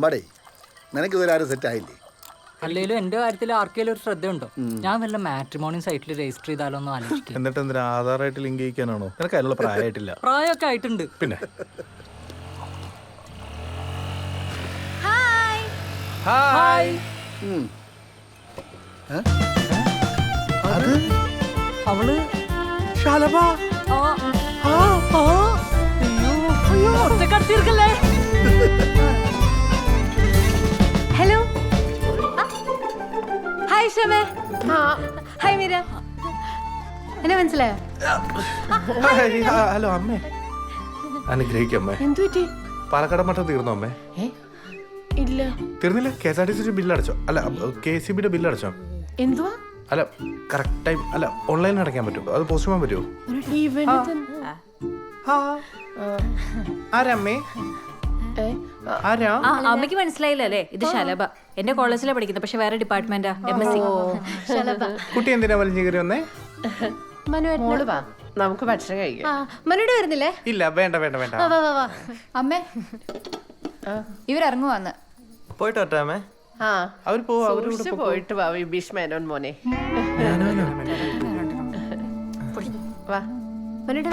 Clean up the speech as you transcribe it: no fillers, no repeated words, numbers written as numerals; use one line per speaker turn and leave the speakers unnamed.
അമ്പാടേ നിനക്ക് ഇതുവരെ ആരും സെറ്റ് ആയില്ലേ?
അല്ലെങ്കിലും എന്റെ കാര്യത്തിൽ ആർക്കെങ്കിലും ഒരു ശ്രദ്ധയുണ്ടോ? ഞാൻ വല്ല മാട്രിമോണി സൈറ്റിൽ രജിസ്റ്റർ ചെയ്താലോ എന്ന് ആലോചിക്കും.
എന്നിട്ട് എന്തിനാ ആധാറായിട്ട് ലിങ്ക് ചെയ്യിക്കാനാണോ? നിനക്ക് അതിനുള്ള പ്രായമായിട്ടില്ല.
പ്രായമൊക്കെ ആയിട്ടുണ്ട്.
പിന്നെ
ഹായ്.
അത്
അവള്
ശാലഭ.
അയ്യോ ഒറ്റക്കടത്തിയിരിക്കല്ലേ.
ഹലോ ഹായ് ഷമേ. ഹായ് മീര. എന്നെ മനസ്സിലായോ?
ഹലോ അമ്മേ. അനുഗ്രഹിക്കും അമ്മേ.
എന്തു പറ്റി?
പാലക്കാട് മട്ടം തീർന്നോ അമ്മേ?
ഇല്ല.
തീർന്നില്ല? KSRTC ബില്ല് അടച്ചോ? അല്ല KCB ബില്ല് അടച്ചോ?
എന്തുവാ?
അല്ല കറക്റ്റ് ടൈം അല്ല ഓൺലൈനിൽ അടയ്ക്കാൻ പറ്റുമോ? അത് പോസ്റ്റ് ചെയ്യാൻ പറ്റുമോ? ആരമ്മേ? ആരാ?
അമ്മയ്ക്ക് മനസ്സിലായില്ലേ? ഇത് ശലഭ. എന്റെ കോളേജിലാണ് പഠിക്കുന്നത്, പക്ഷെ വേറെ ഡിപ്പാർട്ട്മെന്റാ. MSc.
കുട്ടി എന്തിനാ വലിഞ്ഞു കയറി വന്നേ?
മോള് വാ, നമുക്ക് ഭക്ഷണം കഴിക്കാം. മനുടെ വരുന്നില്ലേ?
ഇല്ല വേണ്ട വേണ്ട വേണ്ട.
അമ്മേ ഇവരിറങ്ങുവാന്ന്.
പോയിട്ട് വരട്ടെ. അവർ
പോയിട്ട് വാ വിഭീഷ് മേനോൻ മോനെ. വാ മനുടെ